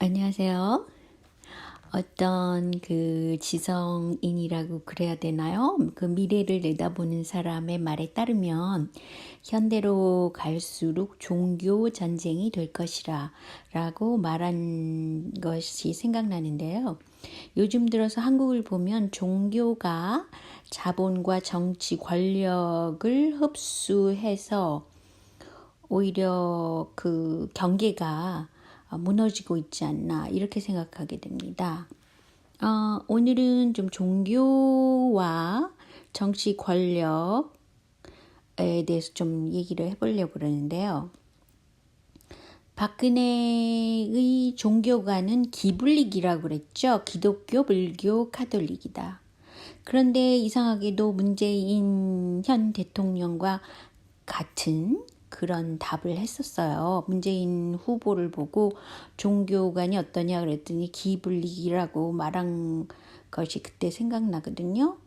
안녕하세요. 어떤 그 지성인이라고 그래야 되나요? 그 미래를 내다보는 사람의 말에 따르면 현대로 갈수록 종교 전쟁이 될 것이라 라고 말한 것이 생각나는데요. 요즘 들어서 한국을 보면 종교가 자본과 정치 권력을 흡수해서 오히려 그 경계가 무너지고 있지 않나 이렇게 생각하게 됩니다. 오늘은 좀 종교와 정치 권력에 대해서 좀 얘기를 해보려고 그러는데요. 박근혜의 종교가는 기불릭이라고 그랬죠. 기독교, 불교, 카톨릭이다. 그런데 이상하게도 문재인 현 대통령과 같은 그런 답을 했었어요. 문재인 후보를 보고 종교관이 어떠냐 그랬더니 기불릭이라고 말한 것이 그때 생각나거든요.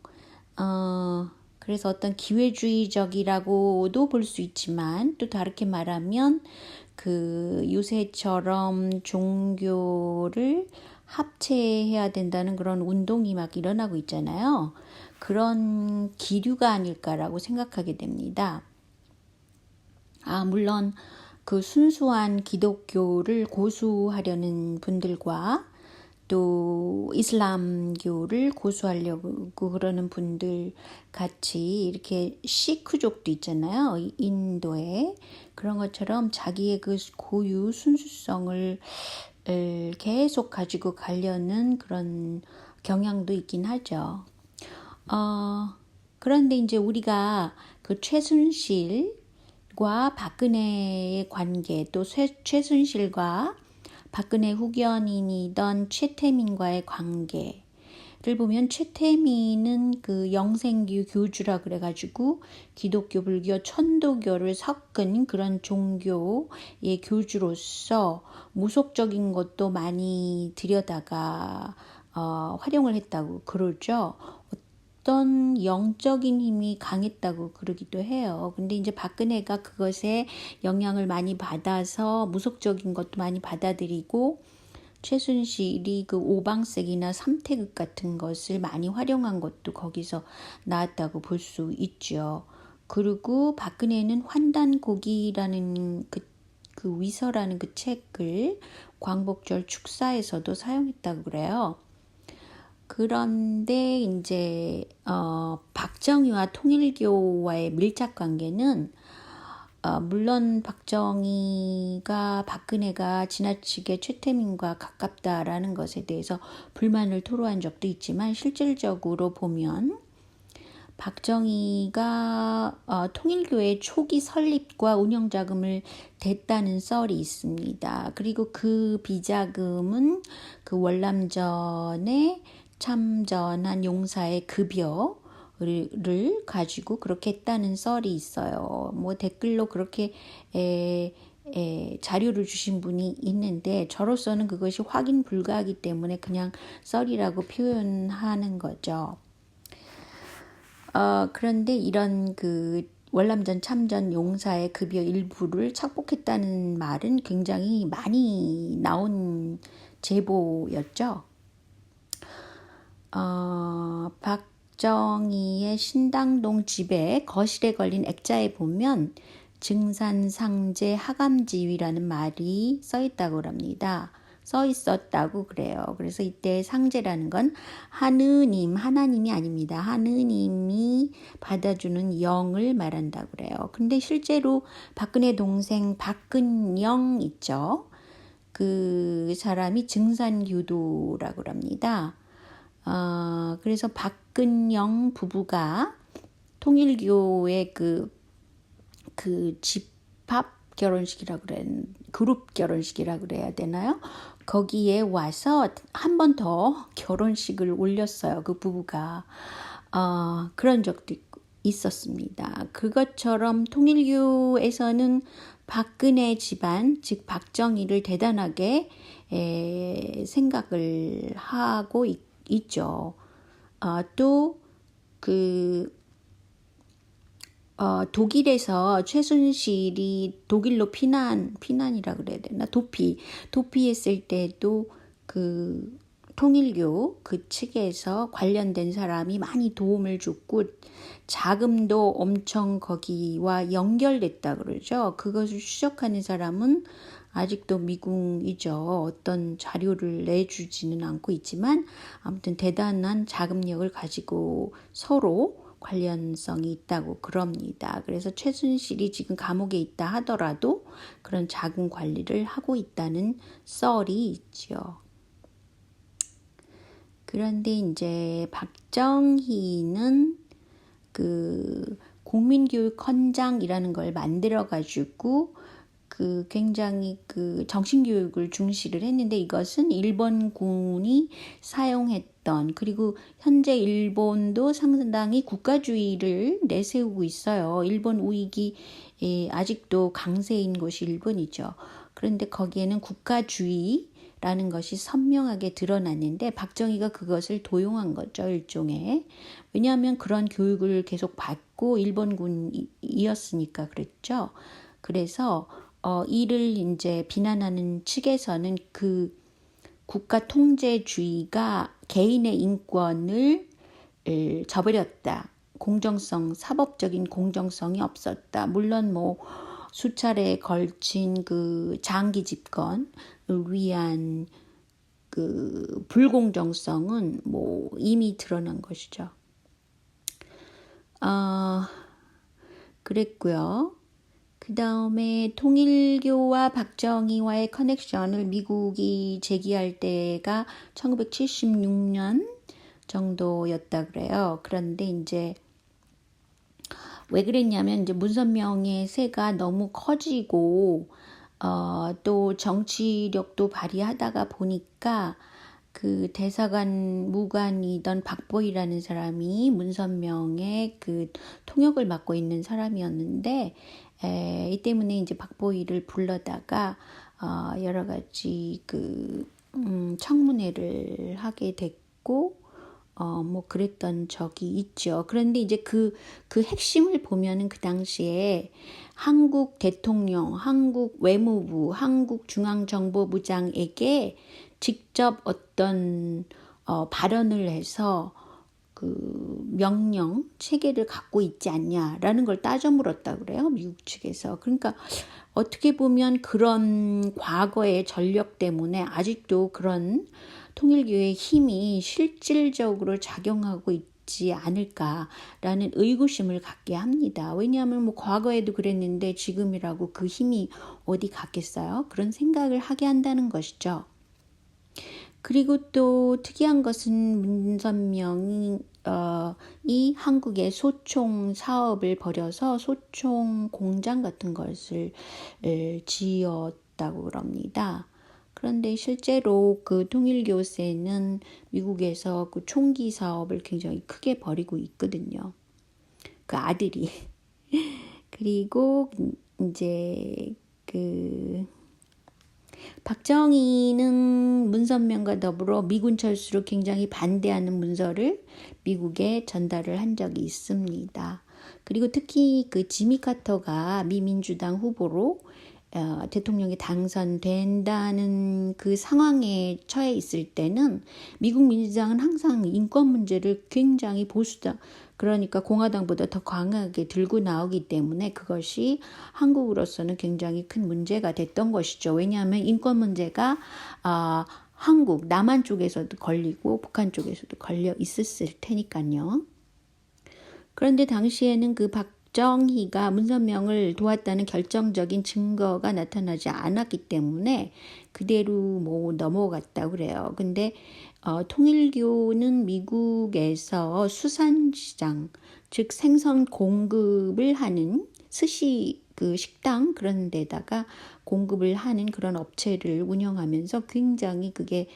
그래서 어떤 기회주의적이라고도 볼 수 있지만 또 다르게 말하면 그 요새처럼 종교를 합체해야 된다는 그런 운동이 막 일어나고 있잖아요. 그런 기류가 아닐까라고 생각하게 됩니다. 물론 그 순수한 기독교를 고수하려는 분들과 또 이슬람교를 고수하려고 그러는 분들 같이 이렇게 시크족도 있잖아요. 인도에. 그런 것처럼 자기의 그 고유 순수성을 계속 가지고 가려는 그런 경향도 있긴 하죠. 그런데 이제 우리가 그 최순실과 박근혜의 관계, 또 최순실과 박근혜 후견인이던 최태민과의 관계를 보면 최태민은 그 영생교 교주라 그래가지고 기독교, 불교, 천도교를 섞은 그런 종교의 교주로서 무속적인 것도 많이 들여다가 활용을 했다고 그러죠. 어떤 영적인 힘이 강했다고 그러기도 해요. 근데 이제 박근혜가 그것에 영향을 많이 받아서 무속적인 것도 많이 받아들이고 최순실이 그 오방색이나 삼태극 같은 것을 많이 활용한 것도 거기서 나왔다고 볼 수 있죠. 그리고 박근혜는 환단고기라는 그 위서라는 그 책을 광복절 축사에서도 사용했다고 그래요. 그런데 이제 박정희와 통일교와의 밀착 관계는 물론 박정희가 지나치게 최태민과 가깝다라는 것에 대해서 불만을 토로한 적도 있지만 실질적으로 보면 박정희가 통일교의 초기 설립과 운영 자금을 댔다는 썰이 있습니다. 그리고 그 비자금은 그 월남전에 참전한 용사의 급여를 가지고 그렇게 했다는 썰이 있어요. 뭐 댓글로 그렇게 자료를 주신 분이 있는데 저로서는 그것이 확인 불가하기 때문에 그냥 썰이라고 표현하는 거죠. 그런데 이런 그 월남전 참전 용사의 급여 일부를 착복했다는 말은 굉장히 많이 나온 제보였죠. 박정희의 신당동 집에 거실에 걸린 액자에 보면 증산상제 하감지위라는 말이 써 있다고 합니다. 써 있었다고 그래요. 그래서 이때 상제라는 건 하나님이 아닙니다. 하느님이 받아주는 영을 말한다고 그래요. 근데 실제로 박근혜 동생 박근영 있죠. 그 사람이 증산교도라고 합니다. 그래서 박근영 부부가 통일교의 그 집합 결혼식이라고 그룹 결혼식이라고 그래야 되나요? 거기에 와서 한 번 더 결혼식을 올렸어요. 그 부부가. 그런 적도 있었습니다. 그것처럼 통일교에서는 박근혜 집안, 즉 박정희를 대단하게 생각을 하고 있죠. 또 독일에서 최순실이 독일로 피난이라 그래야 되나? 도피했을 때도 그 통일교 그 측에서 관련된 사람이 많이 도움을 줬고 자금도 엄청 거기와 연결됐다 그러죠. 그것을 추적하는 사람은 아직도 미국이죠. 어떤 자료를 내주지는 않고 있지만 아무튼 대단한 자금력을 가지고 서로 관련성이 있다고 그럽니다. 그래서 최순실이 지금 감옥에 있다 하더라도 그런 자금 관리를 하고 있다는 썰이 있죠. 그런데 이제 박정희는 그 국민교육헌장이라는 걸 만들어가지고 그 굉장히 그 정신교육을 중시를 했는데 이것은 일본군이 사용했던 그리고 현재 일본도 상당히 국가주의를 내세우고 있어요. 일본 우익이 아직도 강세인 곳이 일본이죠. 그런데 거기에는 국가주의라는 것이 선명하게 드러났는데 박정희가 그것을 도용한 거죠. 일종의. 왜냐하면 그런 교육을 계속 받고 일본군이었으니까 그랬죠. 그래서 이를 이제 비난하는 측에서는 그 국가 통제주의가 개인의 인권을 저버렸다. 사법적인 공정성이 없었다. 물론 뭐 수차례에 걸친 그 장기 집권을 위한 그 불공정성은 뭐 이미 드러난 것이죠. 그랬고요. 그 다음에 통일교와 박정희와의 커넥션을 미국이 제기할 때가 1976년 정도였다 그래요. 그런데 이제 왜 그랬냐면 이제 문선명의 세가 너무 커지고 또 정치력도 발휘하다가 보니까 그 대사관 무관이던 박보희라는 사람이 문선명의 그 통역을 맡고 있는 사람이었는데 이 때문에 이제 박보희를 불러다가 여러 가지 그 청문회를 하게 됐고 뭐 그랬던 적이 있죠. 그런데 이제 그 핵심을 보면은 그 당시에 한국 대통령, 한국 외무부, 한국 중앙정보부장에게 직접 어떤 발언을 해서 그 명령 체계를 갖고 있지 않냐라는 걸 따져 물었다 그래요. 미국 측에서. 그러니까 어떻게 보면 그런 과거의 전력 때문에 아직도 그런 통일교의 힘이 실질적으로 작용하고 있지 않을까라는 의구심을 갖게 합니다. 왜냐하면 뭐 과거에도 그랬는데 지금이라고 그 힘이 어디 갔겠어요? 그런 생각을 하게 한다는 것이죠. 그리고 또 특이한 것은 문선명이 이 한국의 소총 사업을 벌여서 소총 공장 같은 것을 지었다고 그럽니다. 그런데 실제로 그 통일교세는 미국에서 그 총기 사업을 굉장히 크게 벌이고 있거든요. 그 아들이. 그리고 이제 그 박정희는 문선명과 더불어 미군 철수를 굉장히 반대하는 문서를 미국에 전달을 한 적이 있습니다. 그리고 특히 그 지미 카터가 미 민주당 후보로 대통령이 당선된다는 그 상황에 처해 있을 때는 미국 민주당은 항상 인권 문제를 굉장히 보수당, 그러니까 공화당보다 더 강하게 들고 나오기 때문에 그것이 한국으로서는 굉장히 큰 문제가 됐던 것이죠. 왜냐하면 인권 문제가 한국 남한 쪽에서도 걸리고 북한 쪽에서도 걸려 있었을 테니까요. 그런데 당시에는 그 박정희가 문선명을 도왔다는 결정적인 증거가 나타나지 않았기 때문에 그대로 뭐 넘어갔다 그래요. 근데 통일교는 미국에서 수산시장, 즉 생선 공급을 하는 스시 그 식당 그런 데다가 공급을 하는 그런 업체를 운영하면서 굉장히 그게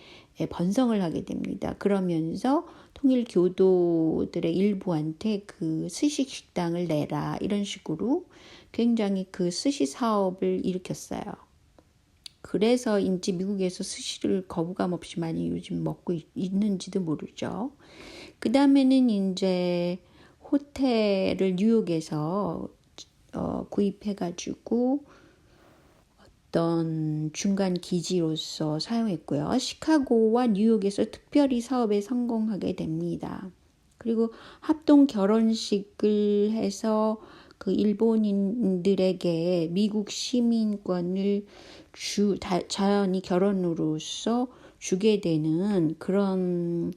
번성을 하게 됩니다. 그러면서 통일 교도들의 일부한테 그 스시 식당을 내라 이런 식으로 굉장히 그 스시 사업을 일으켰어요. 그래서인지 미국에서 스시를 거부감 없이 많이 요즘 먹고 있는지도 모르죠. 그 다음에는 이제 호텔을 뉴욕에서 구입해가지고 어떤 중간 기지로서 사용했고요. 시카고와 뉴욕에서 특별히 사업에 성공하게 됩니다. 그리고 합동 결혼식을 해서 그 일본인들에게 미국 시민권을 자연히 결혼으로서 주게 되는 그런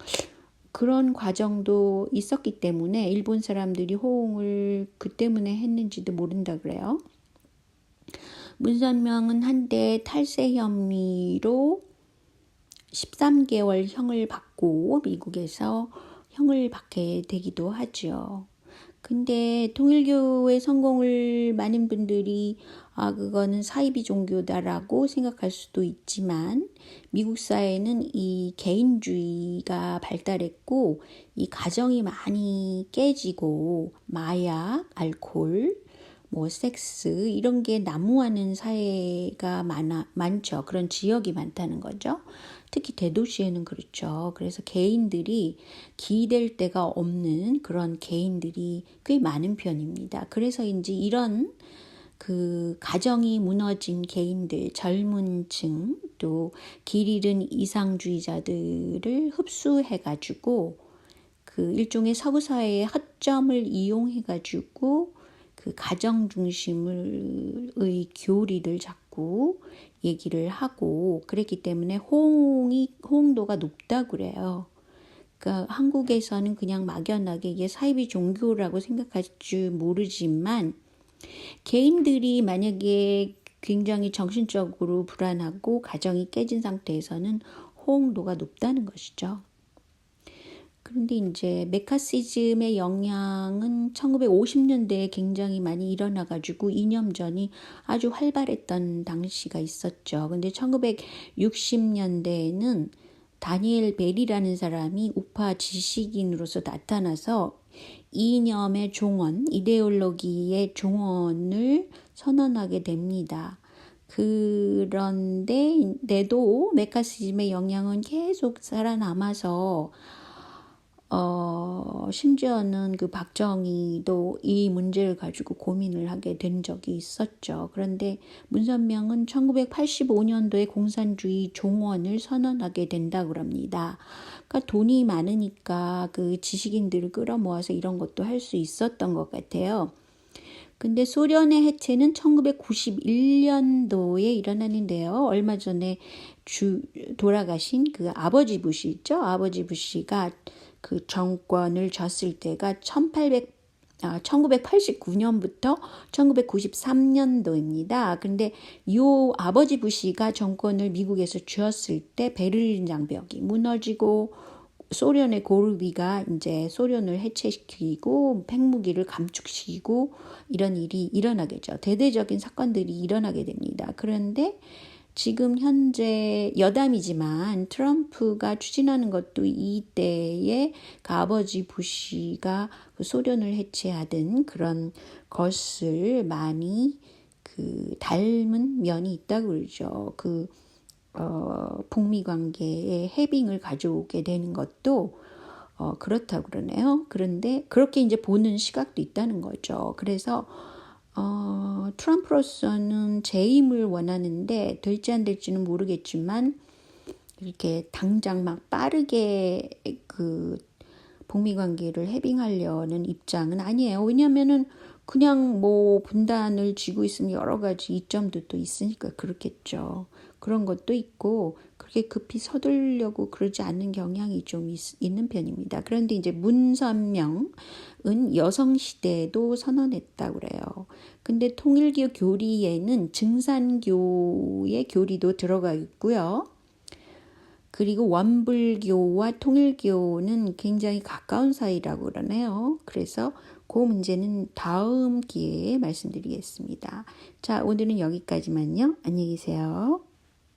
과정도 있었기 때문에 일본 사람들이 호응을 그 때문에 했는지도 모른다 그래요. 문선명은 한때 탈세 혐의로 13개월 형을 받고 미국에서 형을 받게 되기도 하죠. 근데 통일교의 성공을 많은 분들이 그거는 사이비 종교다라고 생각할 수도 있지만 미국 사회는 이 개인주의가 발달했고 이 가정이 많이 깨지고 마약, 알코올, 섹스 이런 게 난무하는 사회가 많죠. 그런 지역이 많다는 거죠. 특히 대도시에는 그렇죠. 그래서 개인들이 기댈 데가 없는 그런 개인들이 꽤 많은 편입니다. 그래서인지 이런 그 가정이 무너진 개인들, 젊은 층, 또 길 잃은 이상주의자들을 흡수해가지고 그 일종의 서구 사회의 허점을 이용해가지고 그 가정 중심의 교리를 자꾸 얘기를 하고 그랬기 때문에 호응도가 높다고 그래요. 그러니까 한국에서는 그냥 막연하게 이게 사이비 종교라고 생각할지 모르지만 개인들이 만약에 굉장히 정신적으로 불안하고 가정이 깨진 상태에서는 호응도가 높다는 것이죠. 그런데 이제 메카시즘의 영향은 1950년대에 굉장히 많이 일어나가지고 이념전이 아주 활발했던 당시가 있었죠. 근데 1960년대에는 다니엘 벨이라는 사람이 우파 지식인으로서 나타나서 이념의 종언, 이데올로기의 종언을 선언하게 됩니다. 그런데도 메카시즘의 영향은 계속 살아남아서 심지어는 그 박정희도 이 문제를 가지고 고민을 하게 된 적이 있었죠. 그런데 문선명은 1985년도에 공산주의 종언을 선언하게 된다고 합니다. 그러니까 돈이 많으니까 그 지식인들을 끌어모아서 이런 것도 할 수 있었던 것 같아요. 근데 소련의 해체는 1991년도에 일어나는데요. 얼마 전에 돌아가신 그 아버지 부시 있죠? 아버지 부시가 그 정권을 졌을 때가 1989년부터 1993년도입니다. 근데 이 아버지 부시가 정권을 미국에서 쥐었을 때 베를린 장벽이 무너지고 소련의 고르비가 이제 소련을 해체시키고 핵무기를 감축시키고 이런 일이 일어나겠죠. 대대적인 사건들이 일어나게 됩니다. 그런데 지금 현재 여담이지만 트럼프가 추진하는 것도 이때에 그 아버지 부시가 그 소련을 해체하던 그런 것을 많이 그 닮은 면이 있다고 그러죠. 북미 관계에 해빙을 가져오게 되는 것도 그렇다고 그러네요. 그런데 그렇게 이제 보는 시각도 있다는 거죠. 그래서 트럼프로서는 재임을 원하는데 될지 안 될지는 모르겠지만 이렇게 당장 막 빠르게 그 북미 관계를 해빙하려는 입장은 아니에요. 왜냐하면은 그냥 분단을 쥐고 있으면 여러 가지 이점도 또 있으니까 그렇겠죠. 그런 것도 있고 그렇게 급히 서두르려고 그러지 않는 경향이 좀 있는 편입니다. 그런데 이제 문선명은 여성시대에도 선언했다고 그래요. 근데 통일교 교리에는 증산교의 교리도 들어가 있고요. 그리고 원불교와 통일교는 굉장히 가까운 사이라고 그러네요. 그래서 그 문제는 다음 기회에 말씀드리겠습니다. 자, 오늘은 여기까지만요. 안녕히 계세요.